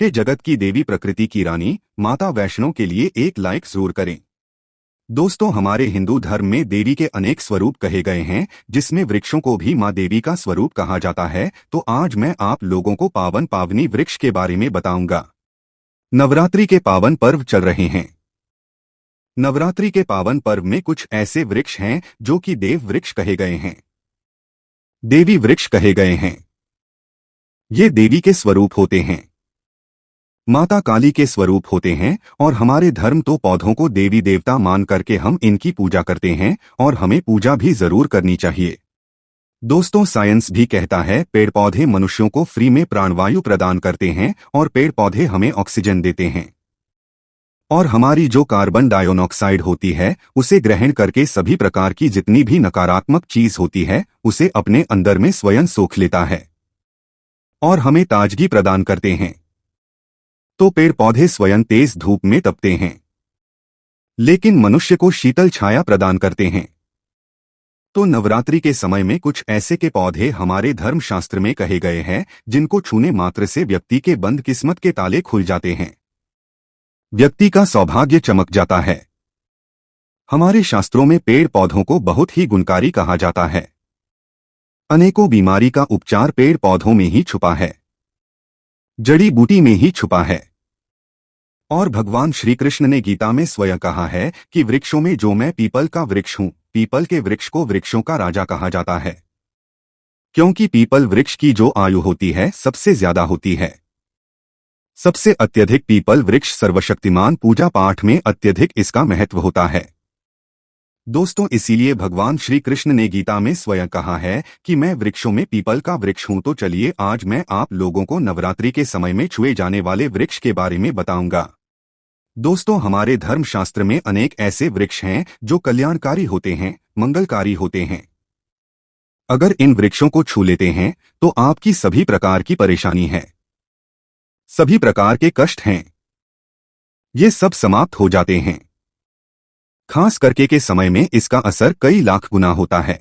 हे जगत की देवी, प्रकृति की रानी माता वैष्णो के लिए एक लाइक जरूर करें। दोस्तों, हमारे हिंदू धर्म में देवी के अनेक स्वरूप कहे गए हैं, जिसमें वृक्षों को भी माँ देवी का स्वरूप कहा जाता है। तो आज मैं आप लोगों को पावन पावनी वृक्ष के बारे में बताऊंगा। नवरात्रि के पावन पर्व चल रहे हैं। नवरात्रि के पावन पर्व में कुछ ऐसे वृक्ष हैं जो कि देव वृक्ष कहे गए हैं, देवी वृक्ष कहे गए हैं। ये देवी के स्वरूप होते हैं, माता काली के स्वरूप होते हैं। और हमारे धर्म तो पौधों को देवी देवता मान करके हम इनकी पूजा करते हैं, और हमें पूजा भी जरूर करनी चाहिए। दोस्तों, साइंस भी कहता है पेड़ पौधे मनुष्यों को फ्री में प्राणवायु प्रदान करते हैं, और पेड़ पौधे हमें ऑक्सीजन देते हैं। और हमारी जो कार्बन डाइऑक्साइड होती है, उसे ग्रहण करके सभी प्रकार की जितनी भी नकारात्मक चीज होती है, उसे अपने अंदर में स्वयं सोख लेता है और हमें ताजगी प्रदान करते हैं। तो पेड़ पौधे स्वयं तेज धूप में तपते हैं, लेकिन मनुष्य को शीतल छाया प्रदान करते हैं। तो नवरात्रि के समय में कुछ ऐसे के पौधे हमारे धर्मशास्त्र में कहे गए हैं, जिनको छूने मात्र से व्यक्ति के बंद किस्मत के ताले खुल जाते हैं, व्यक्ति का सौभाग्य चमक जाता है। हमारे शास्त्रों में पेड़ पौधों को बहुत ही गुणकारी कहा जाता है। अनेकों बीमारी का उपचार पेड़ पौधों में ही छुपा है, जड़ी बूटी में ही छुपा है। और भगवान श्री कृष्ण ने गीता में स्वयं कहा है कि वृक्षों में जो मैं पीपल का वृक्ष हूं, पीपल के वृक्ष को वृक्षों का राजा कहा जाता है, क्योंकि पीपल वृक्ष की जो आयु होती है सबसे ज्यादा होती है। सबसे अत्यधिक पीपल वृक्ष सर्वशक्तिमान, पूजा पाठ में अत्यधिक इसका महत्व होता है। दोस्तों, इसीलिए भगवान श्री कृष्ण ने गीता में स्वयं कहा है कि मैं वृक्षों में पीपल का वृक्ष हूं। तो चलिए आज मैं आप लोगों को नवरात्रि के समय में छुए जाने वाले वृक्ष के बारे में बताऊंगा। दोस्तों, हमारे धर्मशास्त्र में अनेक ऐसे वृक्ष हैं जो कल्याणकारी होते हैं, मंगलकारी होते हैं। अगर इन वृक्षों को छू लेते हैं तो आपकी सभी प्रकार की परेशानी है, सभी प्रकार के कष्ट हैं, ये सब समाप्त हो जाते हैं। खास करके के समय में इसका असर कई लाख गुना होता है।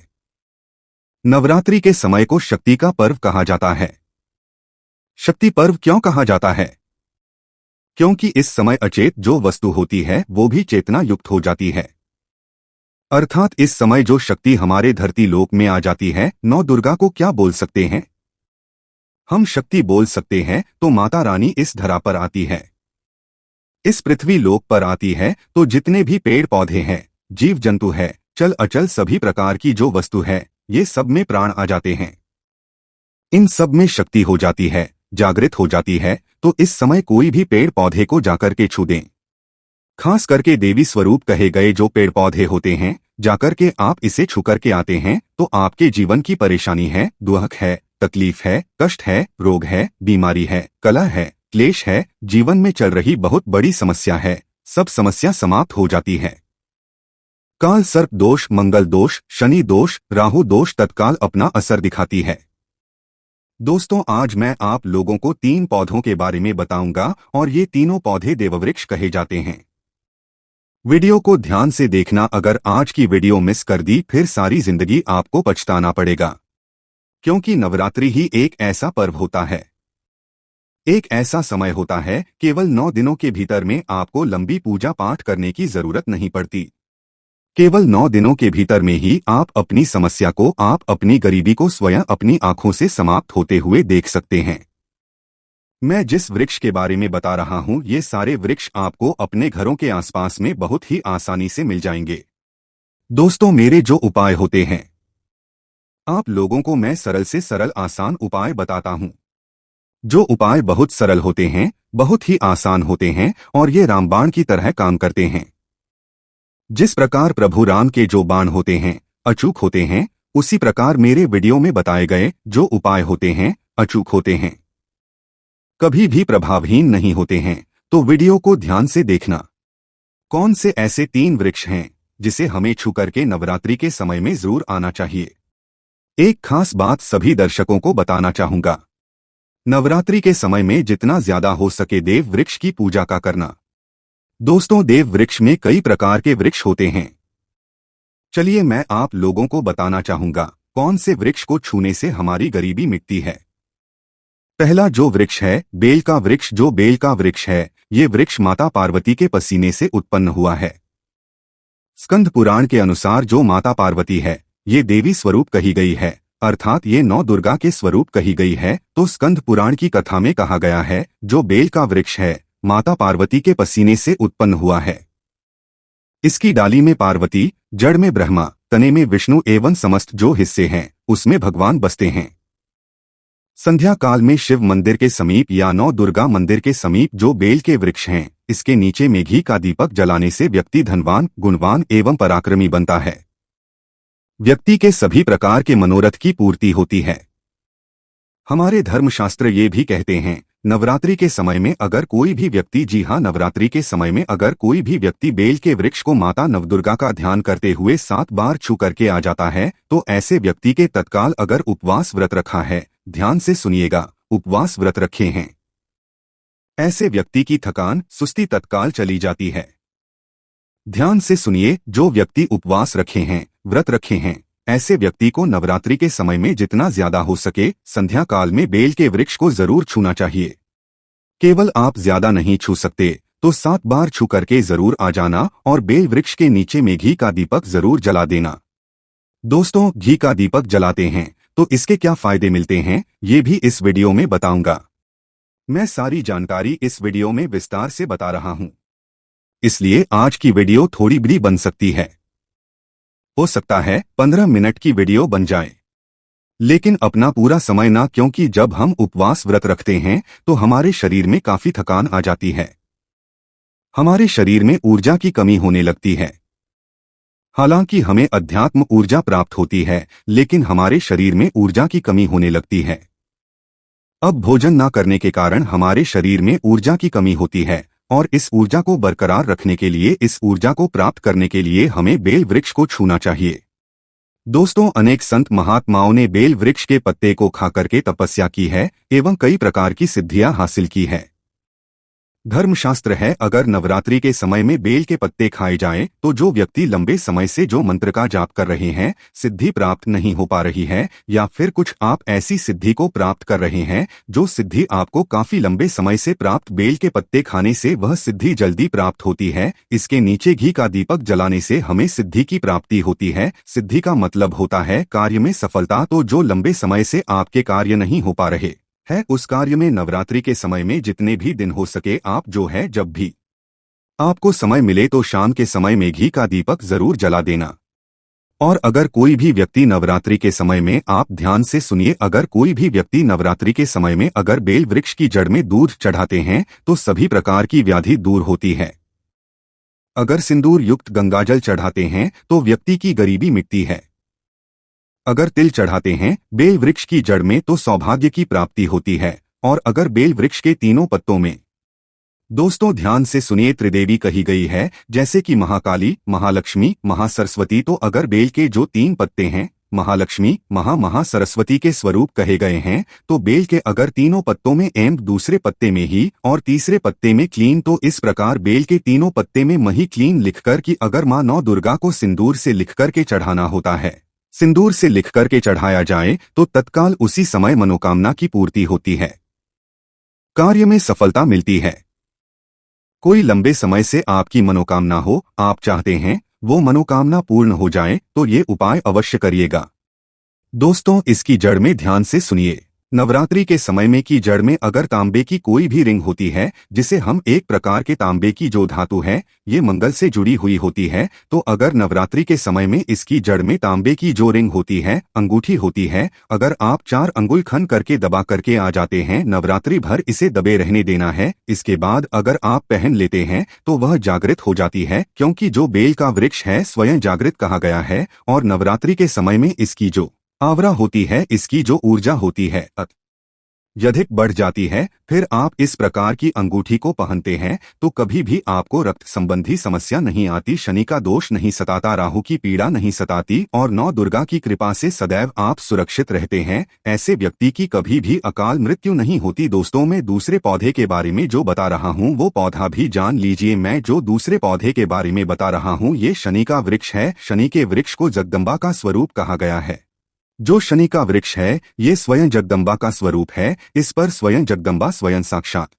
नवरात्रि के समय को शक्ति का पर्व कहा जाता है। शक्ति पर्व क्यों कहा जाता है? क्योंकि इस समय अचेत जो वस्तु होती है वो भी चेतना युक्त हो जाती है। अर्थात इस समय जो शक्ति हमारे धरती लोक में आ जाती है, नौ दुर्गा को क्या बोल सकते हैं हम? शक्ति बोल सकते हैं। तो माता रानी इस धरा पर आती है, इस पृथ्वी लोक पर आती है, तो जितने भी पेड़ पौधे हैं, जीव जंतु है, चल अचल सभी प्रकार की जो वस्तु है, ये सब में प्राण आ जाते हैं। इन सब में शक्ति हो जाती है, जागृत हो जाती है। तो इस समय कोई भी पेड़ पौधे को जाकर के छू दें। खास करके देवी स्वरूप कहे गए जो पेड़ पौधे होते हैं, जाकर के आप इसे छू करके आते हैं तो आपके जीवन की परेशानी है, दुख है, तकलीफ है, कष्ट है, रोग है, बीमारी है, कलह है, क्लेश है, जीवन में चल रही बहुत बड़ी समस्या है, सब समस्या समाप्त हो जाती है। काल सर्प दोष, मंगल दोष, शनि दोष, राहु दोष तत्काल अपना असर दिखाती है। दोस्तों, आज मैं आप लोगों को 3 पौधों के बारे में बताऊंगा, और ये तीनों पौधे देववृक्ष कहे जाते हैं। वीडियो को ध्यान से देखना। अगर आज की वीडियो मिस कर दी फिर सारी जिंदगी आपको पछताना पड़ेगा, क्योंकि नवरात्रि ही एक ऐसा पर्व होता है, एक ऐसा समय होता है, केवल 9 दिनों के भीतर में आपको लंबी पूजा पाठ करने की जरूरत नहीं पड़ती। केवल 9 दिनों के भीतर में ही आप अपनी समस्या को, आप अपनी गरीबी को स्वयं अपनी आंखों से समाप्त होते हुए देख सकते हैं। मैं जिस वृक्ष के बारे में बता रहा हूं, ये सारे वृक्ष आपको अपने घरों के आसपास में बहुत ही आसानी से मिल जाएंगे। दोस्तों, मेरे जो उपाय होते हैं, आप लोगों को मैं सरल से सरल आसान उपाय बताता हूं। जो उपाय बहुत सरल होते हैं, बहुत ही आसान होते हैं, और ये रामबाण की तरह काम करते हैं। जिस प्रकार प्रभु राम के जो बाण होते हैं अचूक होते हैं, उसी प्रकार मेरे वीडियो में बताए गए जो उपाय होते हैं अचूक होते हैं, कभी भी प्रभावहीन नहीं होते हैं। तो वीडियो को ध्यान से देखना। कौन से ऐसे 3 वृक्ष हैं जिसे हमें छू करके नवरात्रि के समय में जरूर आना चाहिए? एक खास बात सभी दर्शकों को बताना चाहूंगा। नवरात्रि के समय में जितना ज्यादा हो सके देव वृक्ष की पूजा का करना। दोस्तों, देव वृक्ष में कई प्रकार के वृक्ष होते हैं। चलिए मैं आप लोगों को बताना चाहूंगा कौन से वृक्ष को छूने से हमारी गरीबी मिटती है। पहला जो वृक्ष है बेल का वृक्ष। जो बेल का वृक्ष है ये वृक्ष माता पार्वती के पसीने से उत्पन्न हुआ है। स्कंद पुराण के अनुसार जो माता पार्वती है ये देवी स्वरूप कही गई है, अर्थात ये नौ दुर्गा के स्वरूप कही गई है। तो स्कंद पुराण की कथा में कहा गया है जो बेल का वृक्ष है माता पार्वती के पसीने से उत्पन्न हुआ है। इसकी डाली में पार्वती, जड़ में ब्रह्मा, तने में विष्णु एवं समस्त जो हिस्से हैं उसमें भगवान बसते हैं। संध्या काल में शिव मंदिर के समीप या नौ दुर्गा मंदिर के समीप जो बेल के वृक्ष हैं इसके नीचे में घी का दीपक जलाने से व्यक्ति धनवान, गुणवान एवं पराक्रमी बनता है। व्यक्ति के सभी प्रकार के मनोरथ की पूर्ति होती है। हमारे धर्मशास्त्र ये भी कहते हैं नवरात्रि के समय में अगर कोई भी व्यक्ति, जी हाँ, नवरात्रि के समय में अगर कोई भी व्यक्ति बेल के वृक्ष को माता नवदुर्गा का ध्यान करते हुए 7 बार छू करके आ जाता है तो ऐसे व्यक्ति के तत्काल अगर उपवास व्रत रखा है, ध्यान से सुनिएगा, उपवास व्रत रखे हैं, ऐसे व्यक्ति की थकान, सुस्ती तत्काल चली जाती है। ध्यान से सुनिए, जो व्यक्ति उपवास रखे हैं, व्रत रखे हैं, ऐसे व्यक्ति को नवरात्रि के समय में जितना ज्यादा हो सके संध्या काल में बेल के वृक्ष को जरूर छूना चाहिए। केवल आप ज्यादा नहीं छू सकते तो 7 बार छू करके जरूर आ जाना और बेल वृक्ष के नीचे में घी का दीपक जरूर जला देना। दोस्तों, घी का दीपक जलाते हैं तो इसके क्या फायदे मिलते हैं ये भी इस वीडियो में बताऊंगा। मैं सारी जानकारी इस वीडियो में विस्तार से बता रहा हूं, इसलिए आज की वीडियो थोड़ी बड़ी बन सकती है। हो सकता है 15 मिनट की वीडियो बन जाए, लेकिन अपना पूरा समय ना, क्योंकि जब हम उपवास व्रत रखते हैं तो हमारे शरीर में काफी थकान आ जाती है, हमारे शरीर में ऊर्जा की कमी होने लगती है। हालांकि हमें अध्यात्म ऊर्जा प्राप्त होती है लेकिन हमारे शरीर में ऊर्जा की कमी होने लगती है। अब भोजन ना करने के कारण हमारे शरीर में ऊर्जा की कमी होती है और इस ऊर्जा को बरकरार रखने के लिए, इस ऊर्जा को प्राप्त करने के लिए हमें बेल वृक्ष को छूना चाहिए। दोस्तों, अनेक संत महात्माओं ने बेल वृक्ष के पत्ते को खा करके तपस्या की है एवं कई प्रकार की सिद्धियां हासिल की है। धर्मशास्त्र है अगर नवरात्रि के समय में बेल के पत्ते खाए जाएं तो जो व्यक्ति लंबे समय से जो मंत्र का जाप कर रहे हैं, सिद्धि प्राप्त नहीं हो पा रही है, या फिर कुछ आप ऐसी सिद्धि को प्राप्त कर रहे हैं जो सिद्धि आपको काफी लंबे समय से प्राप्त, बेल के पत्ते खाने से वह सिद्धि जल्दी प्राप्त होती है। इसके नीचे घी का दीपक जलाने से हमें सिद्धि की प्राप्ति होती है। सिद्धि का मतलब होता है कार्य में सफलता। तो जो लंबे समय से आपके कार्य नहीं हो पा रहे है उस कार्य में नवरात्रि के समय में जितने भी दिन हो सके आप जो है, जब भी आपको समय मिले तो शाम के समय में घी का दीपक जरूर जला देना। और अगर कोई भी व्यक्ति नवरात्रि के समय में, आप ध्यान से सुनिए, अगर कोई भी व्यक्ति नवरात्रि के समय में अगर बेल वृक्ष की जड़ में दूध चढ़ाते हैं तो सभी प्रकार की व्याधि दूर होती है। अगर सिंदूर युक्त गंगाजल चढ़ाते हैं तो व्यक्ति की गरीबी मिटती है। अगर तिल चढ़ाते हैं बेल वृक्ष की जड़ में तो सौभाग्य की प्राप्ति होती है। और अगर बेल वृक्ष के तीनों पत्तों में, दोस्तों ध्यान से सुनिए, त्रिदेवी कही गई है जैसे कि महाकाली, महालक्ष्मी, महासरस्वती। तो अगर बेल के जो 3 पत्ते हैं महालक्ष्मी, महासरस्वती के स्वरूप कहे गए हैं तो बेल के अगर तीनों पत्तों में एम, दूसरे पत्ते में ही और तीसरे पत्ते में क्लीन, तो इस प्रकार बेल के तीनों पत्ते में मही क्लीन लिखकर कि अगर माँ नौ दुर्गा को सिंदूर से लिखकर के चढ़ाना होता है, सिंदूर से लिख करके चढ़ाया जाए तो तत्काल उसी समय मनोकामना की पूर्ति होती है, कार्य में सफलता मिलती है। कोई लंबे समय से आपकी मनोकामना हो, आप चाहते हैं वो मनोकामना पूर्ण हो जाए तो ये उपाय अवश्य करिएगा। दोस्तों, इसकी जड़ में ध्यान से सुनिए, नवरात्रि के समय में की जड़ में अगर तांबे की कोई भी रिंग होती है, जिसे हम एक प्रकार के तांबे की जो धातु है ये मंगल से जुड़ी हुई होती है, तो अगर नवरात्रि के समय में इसकी जड़ में तांबे की जो रिंग होती है, अंगूठी होती है, अगर आप 4 अंगुल खन करके दबा करके आ जाते हैं, नवरात्रि भर इसे दबे रहने देना है। इसके बाद अगर आप पहन लेते हैं तो वह जागृत हो जाती है, क्योंकि जो बेल का वृक्ष है स्वयं जागृत कहा गया है। और नवरात्रि के समय में इसकी जो आवरा होती है, इसकी जो ऊर्जा होती है अत्यधिक बढ़ जाती है। फिर आप इस प्रकार की अंगूठी को पहनते हैं तो कभी भी आपको रक्त संबंधी समस्या नहीं आती, शनि का दोष नहीं सताता, राहु की पीड़ा नहीं सताती और नौ दुर्गा की कृपा से सदैव आप सुरक्षित रहते हैं। ऐसे व्यक्ति की कभी भी अकाल मृत्यु नहीं होती। दोस्तों, मैं दूसरे पौधे के बारे में जो बता रहा हूँ वो पौधा भी जान लीजिए। मैं जो दूसरे पौधे के बारे में बता रहा हूँ ये शनि का वृक्ष है। शनि के वृक्ष को जगदम्बा का स्वरूप कहा गया है। जो शनि का वृक्ष है, ये स्वयं जगदम्बा का स्वरूप है। इस पर स्वयं जगदम्बा स्वयं साक्षात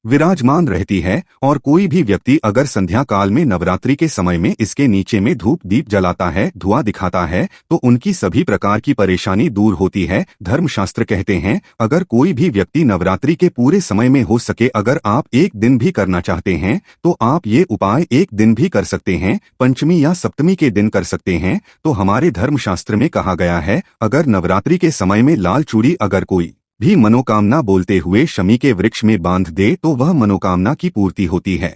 विराजमान रहती है और कोई भी व्यक्ति अगर संध्या काल में नवरात्रि के समय में इसके नीचे में धूप दीप जलाता है, धुआं दिखाता है, तो उनकी सभी प्रकार की परेशानी दूर होती है। धर्मशास्त्र कहते हैं, अगर कोई भी व्यक्ति नवरात्रि के पूरे समय में हो सके, अगर आप एक दिन भी करना चाहते हैं तो आप ये उपाय एक दिन भी कर सकते हैं, पंचमी या सप्तमी के दिन कर सकते हैं। तो हमारे धर्मशास्त्र में कहा गया है, अगर नवरात्रि के समय में लाल चूड़ी अगर कोई भी मनोकामना बोलते हुए शमी के वृक्ष में बांध दे तो वह मनोकामना की पूर्ति होती है।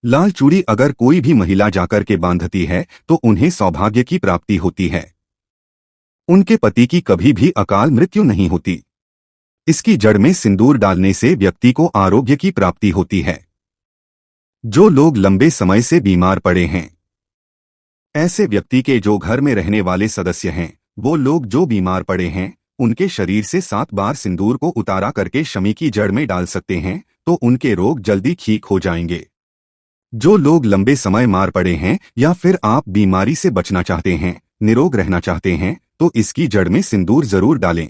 लाल चूड़ी अगर कोई भी महिला जाकर के बांधती है तो उन्हें सौभाग्य की प्राप्ति होती है, उनके पति की कभी भी अकाल मृत्यु नहीं होती। इसकी जड़ में सिंदूर डालने से व्यक्ति को आरोग्य की प्राप्ति होती है। जो लोग लंबे समय से बीमार पड़े हैं, ऐसे व्यक्ति के जो घर में रहने वाले सदस्य हैं, वो लोग जो बीमार पड़े हैं, उनके शरीर से 7 बार सिंदूर को उतारा करके शमी की जड़ में डाल सकते हैं तो उनके रोग जल्दी ठीक हो जाएंगे। जो लोग लंबे समय मार पड़े हैं या फिर आप बीमारी से बचना चाहते हैं, निरोग रहना चाहते हैं, तो इसकी जड़ में सिंदूर जरूर डालें।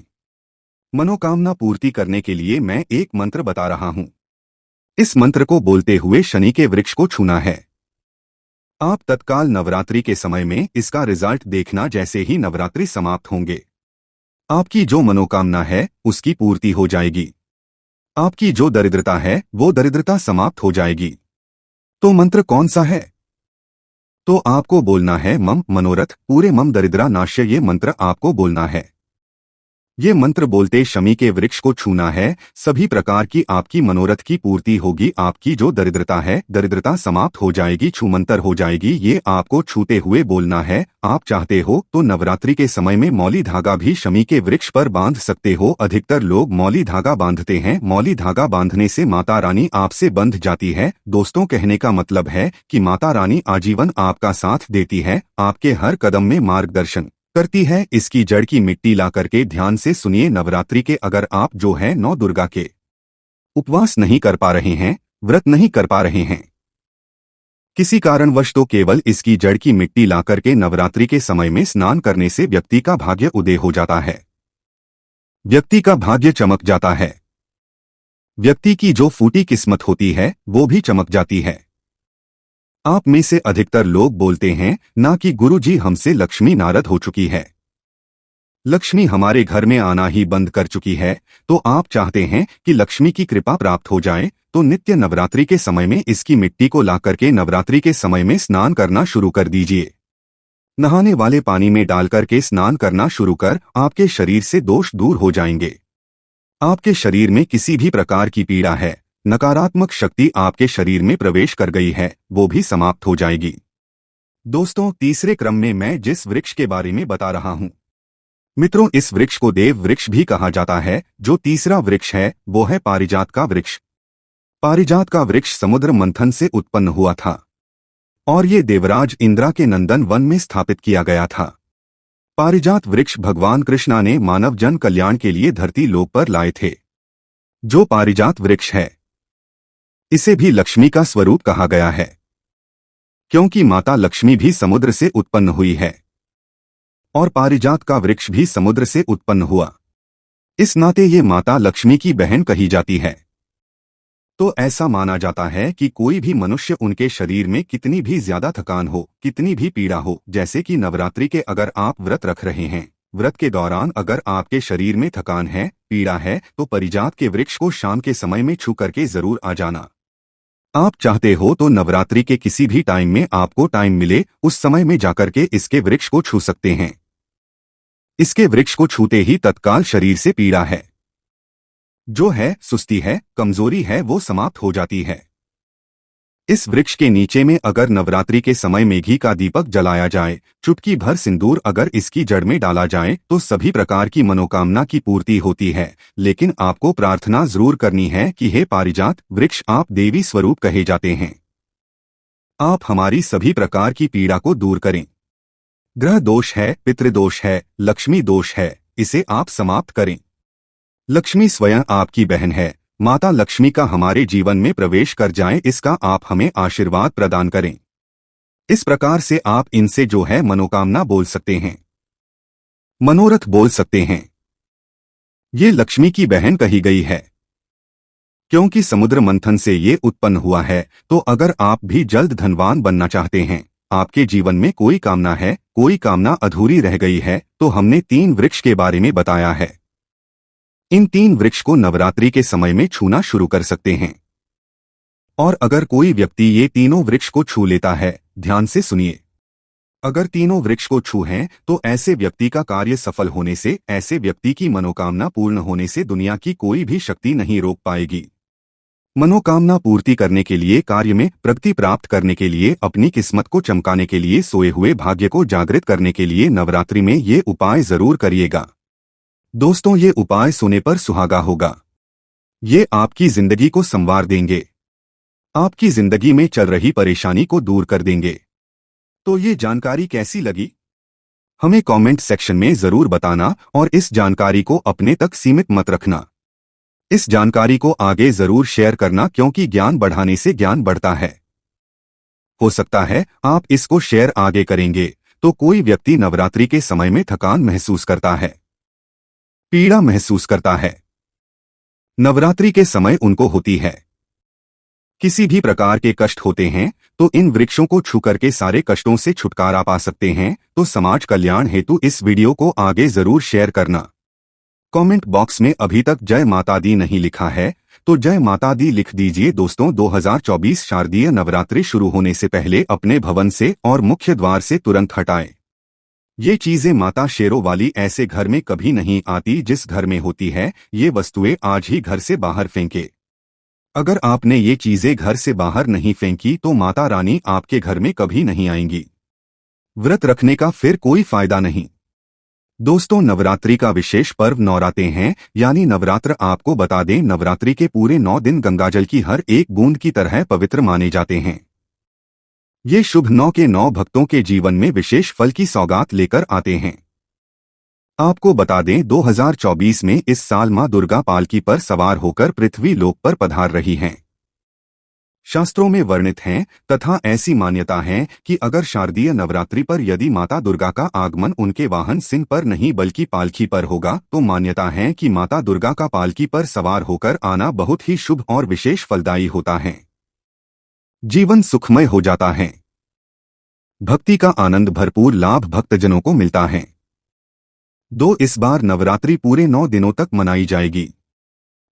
मनोकामना पूर्ति करने के लिए मैं एक मंत्र बता रहा हूं। इस मंत्र को बोलते हुए शनि के वृक्ष को छूना है। आप तत्काल नवरात्रि के समय में इसका रिजल्ट देखना। जैसे ही नवरात्रि समाप्त होंगे, आपकी जो मनोकामना है उसकी पूर्ति हो जाएगी। आपकी जो दरिद्रता है वो दरिद्रता समाप्त हो जाएगी। तो मंत्र कौन सा है? तो आपको बोलना है मम मनोरथ पूरे मम दरिद्रा नाश्य। ये मंत्र आपको बोलना है। ये मंत्र बोलते शमी के वृक्ष को छूना है। सभी प्रकार की आपकी मनोरथ की पूर्ति होगी। आपकी जो दरिद्रता है, दरिद्रता समाप्त हो जाएगी, छूमंतर हो जाएगी। ये आपको छूते हुए बोलना है। आप चाहते हो तो नवरात्रि के समय में मौली धागा भी शमी के वृक्ष पर बांध सकते हो। अधिकतर लोग मौली धागा बांधते हैं। मौली धागा बांधने से माता रानी आपसे बंध जाती है। दोस्तों, कहने का मतलब है कि माता रानी आजीवन आपका साथ देती है, आपके हर कदम में मार्गदर्शन करती है। इसकी जड़ की मिट्टी ला करके ध्यान से सुनिए। नवरात्रि के अगर आप जो है 9 दुर्गा के उपवास नहीं कर पा रहे हैं, व्रत नहीं कर पा रहे हैं किसी कारणवश, तो केवल इसकी जड़ की मिट्टी ला करके नवरात्रि के समय में स्नान करने से व्यक्ति का भाग्य उदय हो जाता है, व्यक्ति का भाग्य चमक जाता है। व्यक्ति की जो फूटी किस्मत होती है वो भी चमक जाती है। आप में से अधिकतर लोग बोलते हैं ना कि गुरुजी हमसे लक्ष्मी नाराज हो चुकी है, लक्ष्मी हमारे घर में आना ही बंद कर चुकी है। तो आप चाहते हैं कि लक्ष्मी की कृपा प्राप्त हो जाए, तो नित्य नवरात्रि के समय में इसकी मिट्टी को ला करके नवरात्रि के समय में स्नान करना शुरू कर दीजिए। नहाने वाले पानी में डाल करके स्नान करना शुरू कर आपके शरीर से दोष दूर हो जाएंगे। आपके शरीर में किसी भी प्रकार की पीड़ा है, नकारात्मक शक्ति आपके शरीर में प्रवेश कर गई है, वो भी समाप्त हो जाएगी। दोस्तों, तीसरे क्रम में मैं जिस वृक्ष के बारे में बता रहा हूं, मित्रों, इस वृक्ष को देव वृक्ष भी कहा जाता है। जो तीसरा वृक्ष है वो है पारिजात का वृक्ष। पारिजात का वृक्ष समुद्र मंथन से उत्पन्न हुआ था और ये देवराज इंद्रा के नंदन वन में स्थापित किया गया था। पारिजात वृक्ष भगवान कृष्णा ने मानव जन कल्याण के लिए धरती लोक पर लाए थे। जो पारिजात वृक्ष है, इसे भी लक्ष्मी का स्वरूप कहा गया है, क्योंकि माता लक्ष्मी भी समुद्र से उत्पन्न हुई है और पारिजात का वृक्ष भी समुद्र से उत्पन्न हुआ। इस नाते ये माता लक्ष्मी की बहन कही जाती है। तो ऐसा माना जाता है कि कोई भी मनुष्य, उनके शरीर में कितनी भी ज्यादा थकान हो, कितनी भी पीड़ा हो, जैसे कि नवरात्रि के अगर आप व्रत रख रहे हैं, व्रत के दौरान अगर आपके शरीर में थकान है, पीड़ा है, तो पारिजात के वृक्ष को शाम के समय में छू करके जरूर आ जाना। आप चाहते हो तो नवरात्रि के किसी भी टाइम में आपको टाइम मिले, उस समय में जाकर के इसके वृक्ष को छू सकते हैं। इसके वृक्ष को छूते ही तत्काल शरीर से पीड़ा है, जो है सुस्ती है, कमजोरी है, वो समाप्त हो जाती है। इस वृक्ष के नीचे में अगर नवरात्रि के समय में घी का दीपक जलाया जाए, चुटकी भर सिंदूर अगर इसकी जड़ में डाला जाए, तो सभी प्रकार की मनोकामना की पूर्ति होती है। लेकिन आपको प्रार्थना जरूर करनी है कि हे पारिजात वृक्ष, आप देवी स्वरूप कहे जाते हैं, आप हमारी सभी प्रकार की पीड़ा को दूर करें। ग्रह दोष है, पितृदोष है, लक्ष्मी दोष है, इसे आप समाप्त करें। लक्ष्मी स्वयं आपकी बहन है, माता लक्ष्मी का हमारे जीवन में प्रवेश कर जाए, इसका आप हमें आशीर्वाद प्रदान करें। इस प्रकार से आप इनसे जो है मनोकामना बोल सकते हैं। मनोरथ बोल सकते हैं। ये लक्ष्मी की बहन कही गई है क्योंकि समुद्र मंथन से ये उत्पन्न हुआ है। तो अगर आप भी जल्द धनवान बनना चाहते हैं, आपके जीवन में कोई कामना है, कोई कामना अधूरी रह गई है, तो हमने 3 वृक्ष के बारे में बताया है। इन 3 वृक्ष को नवरात्रि के समय में छूना शुरू कर सकते हैं। और अगर कोई व्यक्ति ये तीनों वृक्ष को छू लेता है, ध्यान से सुनिए, अगर तीनों वृक्ष को छू हैं तो ऐसे व्यक्ति का कार्य सफल होने से, ऐसे व्यक्ति की मनोकामना पूर्ण होने से दुनिया की कोई भी शक्ति नहीं रोक पाएगी। मनोकामना पूर्ति करने के लिए, कार्य में प्रगति प्राप्त करने के लिए, अपनी किस्मत को चमकाने के लिए, सोए हुए भाग्य को जागृत करने के लिए नवरात्रि में ये उपाय जरूर करिएगा। दोस्तों, ये उपाय सुने पर सुहागा होगा। ये आपकी जिंदगी को संवार देंगे, आपकी जिंदगी में चल रही परेशानी को दूर कर देंगे। तो ये जानकारी कैसी लगी, हमें कमेंट सेक्शन में जरूर बताना और इस जानकारी को अपने तक सीमित मत रखना। इस जानकारी को आगे जरूर शेयर करना क्योंकि ज्ञान बढ़ाने से ज्ञान बढ़ता है। हो सकता है आप इसको शेयर आगे करेंगे तो कोई व्यक्ति नवरात्रि के समय में थकान महसूस करता है, पीड़ा महसूस करता है, नवरात्रि के समय उनको होती है, किसी भी प्रकार के कष्ट होते हैं, तो इन वृक्षों को छू करके सारे कष्टों से छुटकारा पा सकते हैं। तो समाज कल्याण हेतु इस वीडियो को आगे जरूर शेयर करना। कमेंट बॉक्स में अभी तक जय माता दी नहीं लिखा है तो जय माता दी लिख दीजिए। दोस्तों, 2024 शारदीय नवरात्रि शुरू होने से पहले अपने भवन से और मुख्य द्वार से तुरंत हटाएं। ये चीजें माता शेरों वाली ऐसे घर में कभी नहीं आती जिस घर में होती है। ये वस्तुएं आज ही घर से बाहर फेंके। अगर आपने ये चीजें घर से बाहर नहीं फेंकी तो माता रानी आपके घर में कभी नहीं आएंगी। व्रत रखने का फिर कोई फायदा नहीं। दोस्तों, नवरात्रि का विशेष पर्व नवराते हैं, यानी नवरात्र। आपको बता दें, नवरात्रि के पूरे 9 दिन गंगाजल की हर एक बूंद की तरह पवित्र माने जाते हैं। ये शुभ 9 के 9 भक्तों के जीवन में विशेष फल की सौगात लेकर आते हैं। आपको बता दें, 2024 में इस साल मां दुर्गा पालकी पर सवार होकर पृथ्वी लोक पर पधार रही हैं। शास्त्रों में वर्णित हैं तथा ऐसी मान्यता है कि अगर शारदीय नवरात्रि पर यदि माता दुर्गा का आगमन उनके वाहन सिंह पर नहीं बल्कि पालकी पर होगा, तो मान्यता है कि माता दुर्गा का पालकी पर सवार होकर आना बहुत ही शुभ और विशेष फलदायी होता है। जीवन सुखमय हो जाता है। भक्ति का आनंद भरपूर लाभ भक्तजनों को मिलता है। इस बार नवरात्रि पूरे 9 दिनों तक मनाई जाएगी।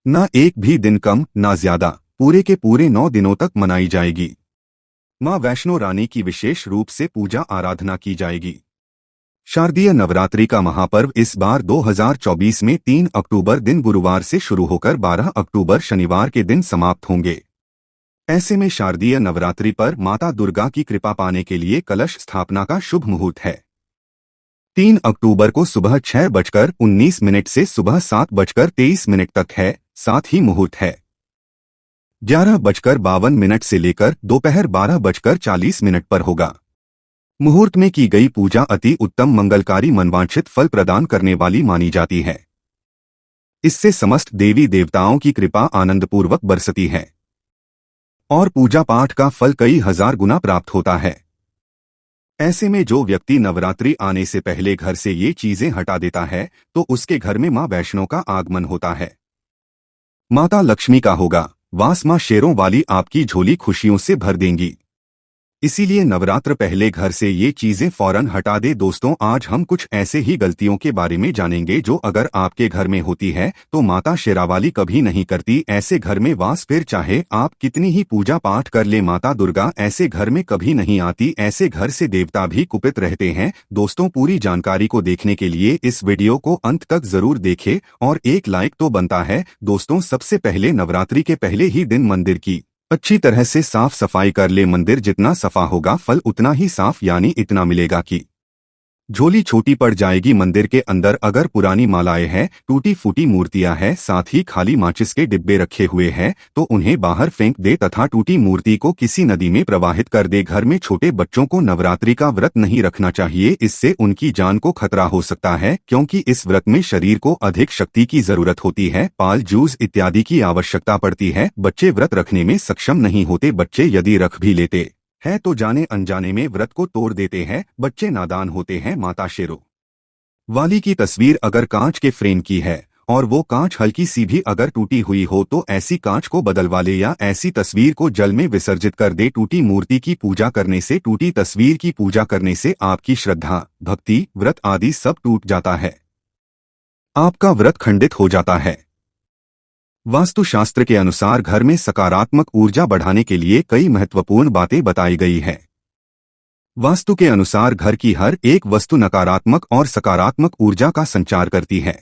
न एक भी दिन कम न ज्यादा, पूरे के पूरे 9 दिनों तक मनाई जाएगी। मां वैष्णो रानी की विशेष रूप से पूजा आराधना की जाएगी। शारदीय नवरात्रि का महापर्व इस बार 2024 में 3 अक्टूबर दिन गुरुवार से शुरू होकर 12 अक्टूबर शनिवार के दिन समाप्त होंगे। ऐसे में शारदीय नवरात्रि पर माता दुर्गा की कृपा पाने के लिए कलश स्थापना का शुभ मुहूर्त है। 3 अक्टूबर को सुबह 6:19 से सुबह 7:23 तक है। साथ ही मुहूर्त है 11:52 से लेकर दोपहर 12:40 पर होगा। मुहूर्त में की गई पूजा अति उत्तम, मंगलकारी, मनवांछित फल प्रदान करने वाली मानी जाती है। इससे समस्त देवी देवताओं की कृपा आनंदपूर्वक बरसती है और पूजा पाठ का फल कई हजार गुना प्राप्त होता है। ऐसे में जो व्यक्ति नवरात्रि आने से पहले घर से ये चीजें हटा देता है तो उसके घर में मां वैष्णो का आगमन होता है। माता लक्ष्मी का होगा वास। मां शेरों वाली आपकी झोली खुशियों से भर देंगी। इसीलिए नवरात्र पहले घर से ये चीजें फौरन हटा दे। दोस्तों, आज हम कुछ ऐसे ही गलतियों के बारे में जानेंगे जो अगर आपके घर में होती है तो माता शेरावाली कभी नहीं करती ऐसे घर में वास। फिर चाहे आप कितनी ही पूजा पाठ कर ले, माता दुर्गा ऐसे घर में कभी नहीं आती। ऐसे घर से देवता भी कुपित रहते हैं। दोस्तों, पूरी जानकारी को देखने के लिए इस वीडियो को अंत तक जरूर देखें और एक लाइक तो बनता है। दोस्तों, सबसे पहले नवरात्रि के पहले ही दिन मंदिर की अच्छी तरह से साफ सफाई कर ले। मंदिर जितना सफा होगा फल उतना ही साफ, यानी इतना मिलेगा कि झोली छोटी पड़ जाएगी। मंदिर के अंदर अगर पुरानी मालाएं हैं, टूटी फूटी मूर्तियां हैं, साथ ही खाली माचिस के डिब्बे रखे हुए हैं तो उन्हें बाहर फेंक दे तथा टूटी मूर्ति को किसी नदी में प्रवाहित कर दे। घर में छोटे बच्चों को नवरात्रि का व्रत नहीं रखना चाहिए। इससे उनकी जान को खतरा हो सकता है क्योंकि इस व्रत में शरीर को अधिक शक्ति की जरूरत होती है। पाल जूस इत्यादि की आवश्यकता पड़ती है। बच्चे व्रत रखने में सक्षम नहीं होते। बच्चे यदि रख भी लेते है तो जाने अनजाने में व्रत को तोड़ देते हैं। बच्चे नादान होते हैं। माता शेरों वाली की तस्वीर अगर कांच के फ्रेम की है और वो कांच हल्की सी भी अगर टूटी हुई हो तो ऐसी कांच को बदलवा ले या ऐसी तस्वीर को जल में विसर्जित कर दे। टूटी मूर्ति की पूजा करने से, टूटी तस्वीर की पूजा करने से आपकी श्रद्धा, भक्ति, व्रत आदि सब टूट जाता है। आपका व्रत खंडित हो जाता है। वास्तुशास्त्र के अनुसार घर में सकारात्मक ऊर्जा बढ़ाने के लिए कई महत्वपूर्ण बातें बताई गई है। वास्तु के अनुसार घर की हर एक वस्तु नकारात्मक और सकारात्मक ऊर्जा का संचार करती है।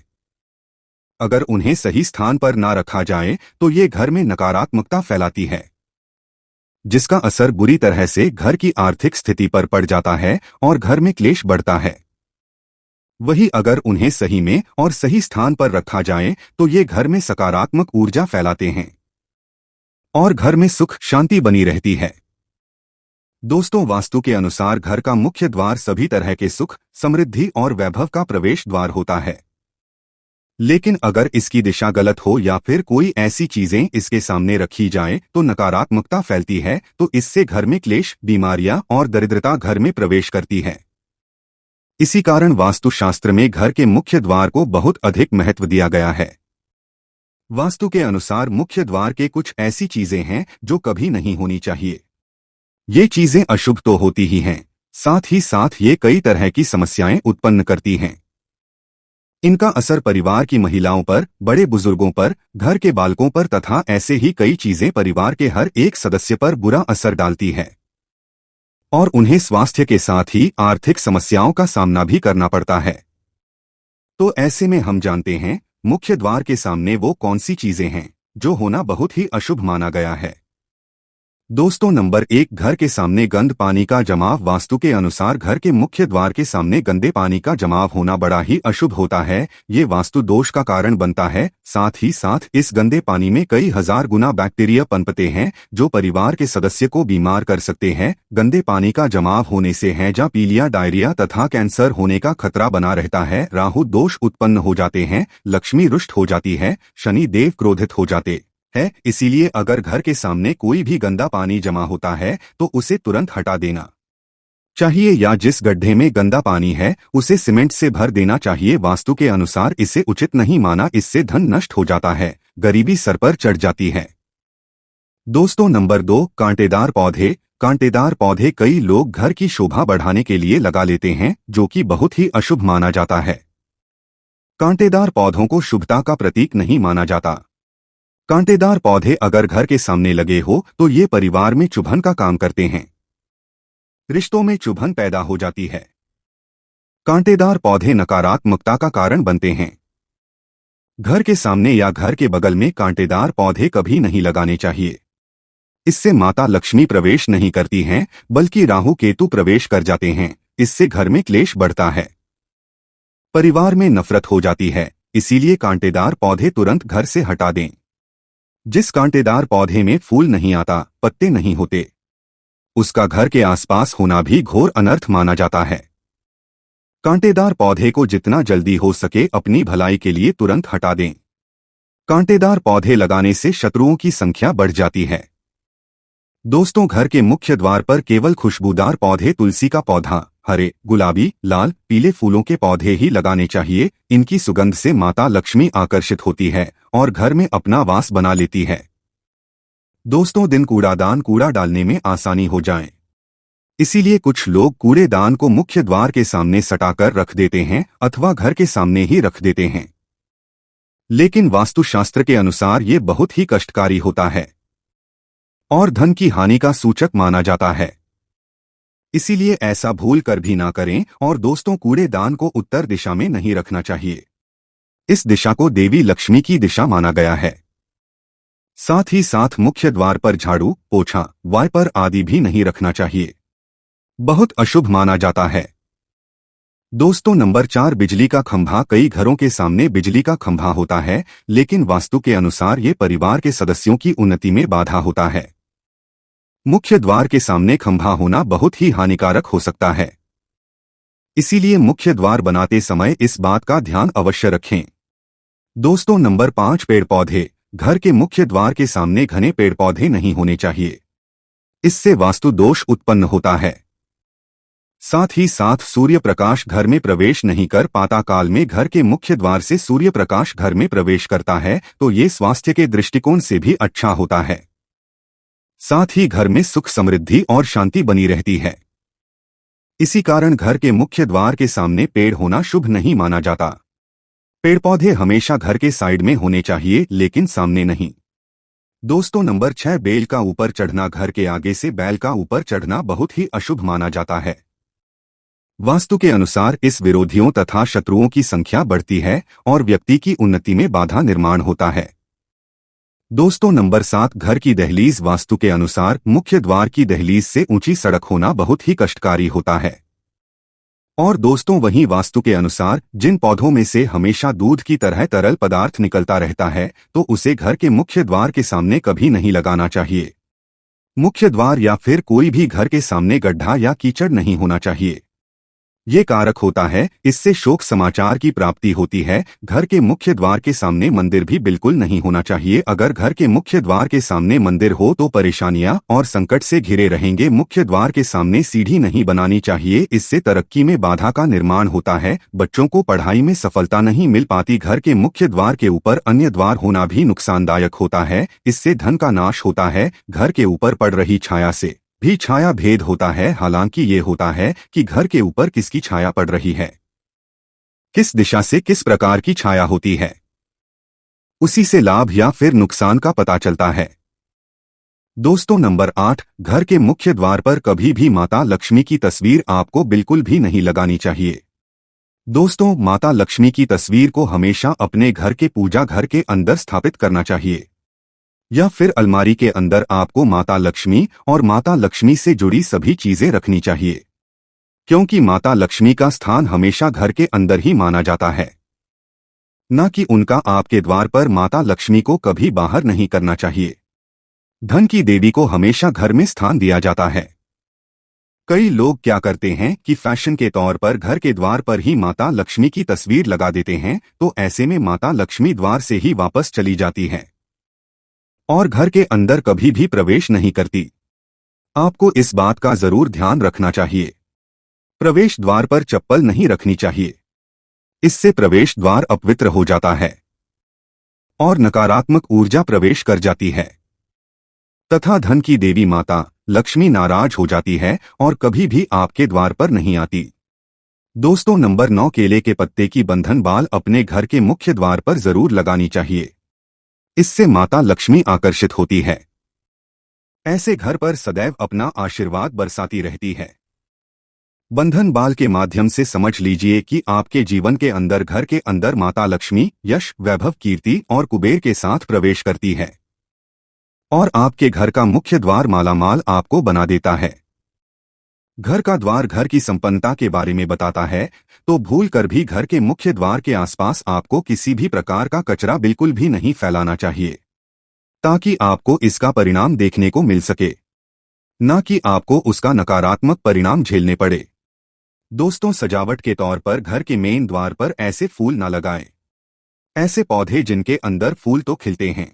अगर उन्हें सही स्थान पर ना रखा जाए तो ये घर में नकारात्मकता फैलाती है, जिसका असर बुरी तरह से घर की आर्थिक स्थिति पर पड़ जाता है और घर में क्लेश बढ़ता है। वही अगर उन्हें सही में और सही स्थान पर रखा जाए तो ये घर में सकारात्मक ऊर्जा फैलाते हैं और घर में सुख शांति बनी रहती है। दोस्तों, वास्तु के अनुसार घर का मुख्य द्वार सभी तरह के सुख, समृद्धि और वैभव का प्रवेश द्वार होता है। लेकिन अगर इसकी दिशा गलत हो या फिर कोई ऐसी चीजें इसके सामने रखी जाए तो नकारात्मकता फैलती है, तो इससे घर में क्लेश, बीमारियां और दरिद्रता घर में प्रवेश करती है। इसी कारण वास्तुशास्त्र में घर के मुख्य द्वार को बहुत अधिक महत्व दिया गया है। वास्तु के अनुसार मुख्य द्वार के कुछ ऐसी चीजें हैं जो कभी नहीं होनी चाहिए। ये चीजें अशुभ तो होती ही हैं, साथ ही साथ ये कई तरह की समस्याएं उत्पन्न करती हैं। इनका असर परिवार की महिलाओं पर, बड़े बुजुर्गों पर, घर के बालकों पर तथा ऐसे ही कई चीजें परिवार के हर एक सदस्य पर बुरा असर डालती है और उन्हें स्वास्थ्य के साथ ही आर्थिक समस्याओं का सामना भी करना पड़ता है। तो ऐसे में हम जानते हैं मुख्य द्वार के सामने वो कौन सी चीजें हैं जो होना बहुत ही अशुभ माना गया है। दोस्तों, नंबर 1, घर के सामने गंद पानी का जमाव। वास्तु के अनुसार घर के मुख्य द्वार के सामने गंदे पानी का जमाव होना बड़ा ही अशुभ होता है। ये वास्तु दोष का कारण बनता है। साथ ही साथ इस गंदे पानी में कई हजार गुना बैक्टीरिया पनपते हैं जो परिवार के सदस्य को बीमार कर सकते हैं। गंदे पानी का जमाव होने से हैजा, पीलिया, डायरिया तथा कैंसर होने का खतरा बना रहता है। राहु दोष उत्पन्न हो जाते हैं, लक्ष्मी रुष्ट हो जाती है, शनि देव क्रोधित हो जाते है। इसीलिए अगर घर के सामने कोई भी गंदा पानी जमा होता है तो उसे तुरंत हटा देना चाहिए या जिस गड्ढे में गंदा पानी है उसे सीमेंट से भर देना चाहिए। वास्तु के अनुसार इसे उचित नहीं माना, इससे धन नष्ट हो जाता है, गरीबी सर पर चढ़ जाती है। दोस्तों, नंबर 2, कांटेदार पौधे। कांटेदार पौधे कई लोग घर की शोभा बढ़ाने के लिए लगा लेते हैं, जो कि बहुत ही अशुभ माना जाता है। कांटेदार पौधों को शुभता का प्रतीक नहीं माना जाता। कांटेदार पौधे अगर घर के सामने लगे हो तो ये परिवार में चुभन का काम करते हैं, रिश्तों में चुभन पैदा हो जाती है। कांटेदार पौधे नकारात्मकता का कारण बनते हैं। घर के सामने या घर के बगल में कांटेदार पौधे कभी नहीं लगाने चाहिए। इससे माता लक्ष्मी प्रवेश नहीं करती हैं, बल्कि राहु केतु प्रवेश कर जाते हैं। इससे घर में क्लेश बढ़ता है, परिवार में नफरत हो जाती है। इसीलिए कांटेदार पौधे तुरंत घर से हटा दें। जिस कांटेदार पौधे में फूल नहीं आता, पत्ते नहीं होते, उसका घर के आसपास होना भी घोर अनर्थ माना जाता है। कांटेदार पौधे को जितना जल्दी हो सके अपनी भलाई के लिए तुरंत हटा दें। कांटेदार पौधे लगाने से शत्रुओं की संख्या बढ़ जाती है। दोस्तों, घर के मुख्य द्वार पर केवल खुशबूदार पौधे, तुलसी का पौधा, हरे, गुलाबी, लाल, पीले फूलों के पौधे ही लगाने चाहिए। इनकी सुगंध से माता लक्ष्मी आकर्षित होती है और घर में अपना वास बना लेती है। दोस्तों, दिन कूड़ादान, कूड़ा डालने में आसानी हो जाए, इसीलिए कुछ लोग कूड़ेदान को मुख्य द्वार के सामने सटाकर रख देते हैं अथवा घर के सामने ही रख देते हैं। लेकिन वास्तुशास्त्र के अनुसार ये बहुत ही कष्टकारी होता है और धन की हानि का सूचक माना जाता है। इसीलिए ऐसा भूल कर भी ना करें। और दोस्तों, कूड़ेदान को उत्तर दिशा में नहीं रखना चाहिए। इस दिशा को देवी लक्ष्मी की दिशा माना गया है। साथ ही साथ मुख्य द्वार पर झाड़ू, पोछा, वाइपर आदि भी नहीं रखना चाहिए, बहुत अशुभ माना जाता है। दोस्तों, नंबर 4, बिजली का खंभा। कई घरों के सामने बिजली का खंभा होता है, लेकिन वास्तु के अनुसार ये परिवार के सदस्यों की उन्नति में बाधा होता है। मुख्य द्वार के सामने खंभा होना बहुत ही हानिकारक हो सकता है। इसीलिए मुख्य द्वार बनाते समय इस बात का ध्यान अवश्य रखें। दोस्तों, नंबर 5, पेड़ पौधे। घर के मुख्य द्वार के सामने घने पेड़ पौधे नहीं होने चाहिए, इससे वास्तु दोष उत्पन्न होता है। साथ ही साथ सूर्य प्रकाश घर में प्रवेश नहीं कर पाता। काल में घर के मुख्य द्वार से सूर्य प्रकाश घर में प्रवेश करता है तो ये स्वास्थ्य के दृष्टिकोण से भी अच्छा होता है। साथ ही घर में सुख समृद्धि और शांति बनी रहती है। इसी कारण घर के मुख्य द्वार के सामने पेड़ होना शुभ नहीं माना जाता। पेड़ पौधे हमेशा घर के साइड में होने चाहिए, लेकिन सामने नहीं। दोस्तों, नंबर 6, बेल का ऊपर चढ़ना। घर के आगे से बैल का ऊपर चढ़ना बहुत ही अशुभ माना जाता है। वास्तु के अनुसार इस विरोधियों तथा शत्रुओं की संख्या बढ़ती है और व्यक्ति की उन्नति में बाधा निर्माण होता है। दोस्तों, नंबर 7, घर की दहलीज। वास्तु के अनुसार मुख्य द्वार की दहलीज से ऊंची सड़क होना बहुत ही कष्टकारी होता है। और दोस्तों, वहीं वास्तु के अनुसार जिन पौधों में से हमेशा दूध की तरह तरल पदार्थ निकलता रहता है तो उसे घर के मुख्य द्वार के सामने कभी नहीं लगाना चाहिए। मुख्य द्वार या फिर कोई भी घर के सामने गड्ढा या कीचड़ नहीं होना चाहिए। ये कारक होता है, इससे शोक समाचार की प्राप्ति होती है। घर के मुख्य द्वार के सामने मंदिर भी बिल्कुल नहीं होना चाहिए। अगर घर के मुख्य द्वार के सामने मंदिर हो तो परेशानियां और संकट से घिरे रहेंगे। मुख्य द्वार के सामने सीढ़ी नहीं बनानी चाहिए, इससे तरक्की में बाधा का निर्माण होता है। बच्चों को पढ़ाई में सफलता नहीं मिल पाती। घर के मुख्य द्वार के ऊपर अन्य द्वार होना भी नुकसानदायक होता है, इससे धन का नाश होता है। घर के ऊपर पड़ रही छाया से भी छाया भेद होता है। हालांकि ये होता है कि घर के ऊपर किसकी छाया पड़ रही है, किस दिशा से किस प्रकार की छाया होती है, उसी से लाभ या फिर नुकसान का पता चलता है। दोस्तों, नंबर 8, घर के मुख्य द्वार पर कभी भी माता लक्ष्मी की तस्वीर आपको बिल्कुल भी नहीं लगानी चाहिए। दोस्तों, माता लक्ष्मी की तस्वीर को हमेशा अपने घर के पूजा घर के अंदर स्थापित करना चाहिए या फिर अलमारी के अंदर आपको माता लक्ष्मी और माता लक्ष्मी से जुड़ी सभी चीजें रखनी चाहिए, क्योंकि माता लक्ष्मी का स्थान हमेशा घर के अंदर ही माना जाता है, न कि उनका आपके द्वार पर। माता लक्ष्मी को कभी बाहर नहीं करना चाहिए। धन की देवी को हमेशा घर में स्थान दिया जाता है। कई लोग क्या करते हैं कि फैशन के तौर पर घर के द्वार पर ही माता लक्ष्मी की तस्वीर लगा देते हैं, तो ऐसे में माता लक्ष्मी द्वार से ही वापस चली जाती है और घर के अंदर कभी भी प्रवेश नहीं करती। आपको इस बात का जरूर ध्यान रखना चाहिए। प्रवेश द्वार पर चप्पल नहीं रखनी चाहिए, इससे प्रवेश द्वार अपवित्र हो जाता है और नकारात्मक ऊर्जा प्रवेश कर जाती है तथा धन की देवी माता लक्ष्मी नाराज हो जाती है और कभी भी आपके द्वार पर नहीं आती। दोस्तों, नंबर 9, केले के पत्ते की बंधन बाल अपने घर के मुख्य द्वार पर जरूर लगानी चाहिए, इससे माता लक्ष्मी आकर्षित होती है। ऐसे घर पर सदैव अपना आशीर्वाद बरसाती रहती है। बंधन बाल के माध्यम से समझ लीजिए कि आपके जीवन के अंदर घर के अंदर माता लक्ष्मी यश, वैभव, कीर्ति और कुबेर के साथ प्रवेश करती है और आपके घर का मुख्य द्वार मालामाल आपको बना देता है। घर का द्वार घर की संपन्नता के बारे में बताता है, तो भूल कर भी घर के मुख्य द्वार के आसपास आपको किसी भी प्रकार का कचरा बिल्कुल भी नहीं फैलाना चाहिए, ताकि आपको इसका परिणाम देखने को मिल सके, न कि आपको उसका नकारात्मक परिणाम झेलने पड़े। दोस्तों, सजावट के तौर पर घर के मेन द्वार पर ऐसे फूल न लगाएं। ऐसे पौधे जिनके अंदर फूल तो खिलते हैं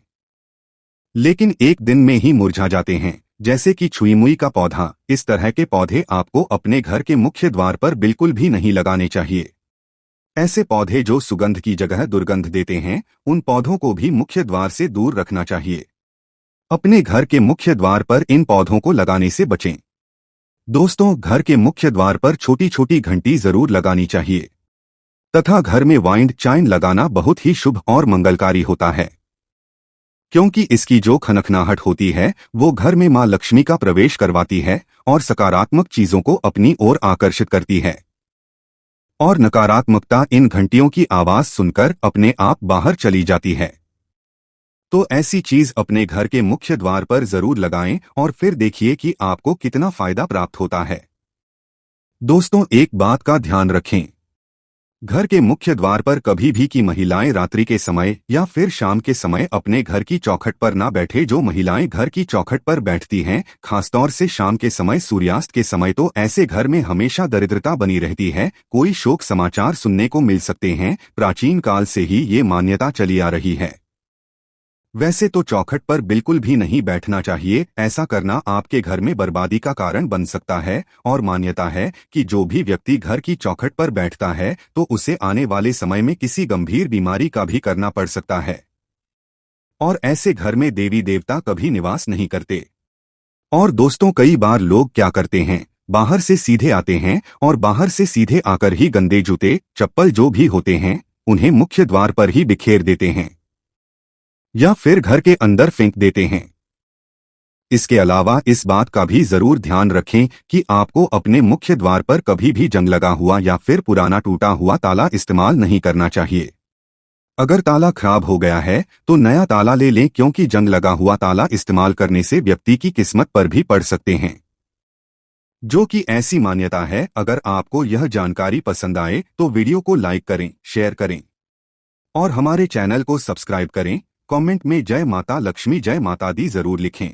लेकिन एक दिन में ही मुरझा जाते हैं, जैसे कि छुईमुई का पौधा। इस तरह के पौधे आपको अपने घर के मुख्य द्वार पर बिल्कुल भी नहीं लगाने चाहिए। ऐसे पौधे जो सुगंध की जगह दुर्गंध देते हैं, उन पौधों को भी मुख्य द्वार से दूर रखना चाहिए। अपने घर के मुख्य द्वार पर इन पौधों को लगाने से बचें। दोस्तों, घर के मुख्य द्वार पर छोटी छोटी घंटी जरूर लगानी चाहिए तथा घर में वाइंड चाइन लगाना बहुत ही शुभ और मंगलकारी होता है, क्योंकि इसकी जो खनखनाहट होती है वो घर में मां लक्ष्मी का प्रवेश करवाती है और सकारात्मक चीजों को अपनी ओर आकर्षित करती है और नकारात्मकता इन घंटियों की आवाज सुनकर अपने आप बाहर चली जाती है। तो ऐसी चीज अपने घर के मुख्य द्वार पर जरूर लगाएं और फिर देखिए कि आपको कितना फायदा प्राप्त होता है। दोस्तों, एक बात का ध्यान रखें, घर के मुख्य द्वार पर कभी भी की महिलाएं रात्रि के समय या फिर शाम के समय अपने घर की चौखट पर ना बैठे। जो महिलाएं घर की चौखट पर बैठती हैं, खासतौर से शाम के समय, सूर्यास्त के समय, तो ऐसे घर में हमेशा दरिद्रता बनी रहती है। कोई शोक समाचार सुनने को मिल सकते हैं। प्राचीन काल से ही ये मान्यता चली आ रही है। वैसे तो चौखट पर बिल्कुल भी नहीं बैठना चाहिए। ऐसा करना आपके घर में बर्बादी का कारण बन सकता है। और मान्यता है कि जो भी व्यक्ति घर की चौखट पर बैठता है तो उसे आने वाले समय में किसी गंभीर बीमारी का भी करना पड़ सकता है। और ऐसे घर में देवी देवता कभी निवास नहीं करते। और दोस्तों, कई बार लोग क्या करते हैं, बाहर से सीधे आते हैं और बाहर से सीधे आकर ही गंदे जूते चप्पल जो भी होते हैं उन्हें मुख्य द्वार पर ही बिखेर देते हैं या फिर घर के अंदर फेंक देते हैं। इसके अलावा इस बात का भी जरूर ध्यान रखें कि आपको अपने मुख्य द्वार पर कभी भी जंग लगा हुआ या फिर पुराना टूटा हुआ ताला इस्तेमाल नहीं करना चाहिए। अगर ताला खराब हो गया है तो नया ताला ले लें, क्योंकि जंग लगा हुआ ताला इस्तेमाल करने से व्यक्ति की किस्मत पर भी पड़ सकते हैं, जो कि ऐसी मान्यता है। अगर आपको यह जानकारी पसंद आए तो वीडियो को लाइक करें, शेयर करें और हमारे चैनल को सब्सक्राइब करें। कमेंट में जय माता लक्ष्मी, जय माता दी जरूर लिखें।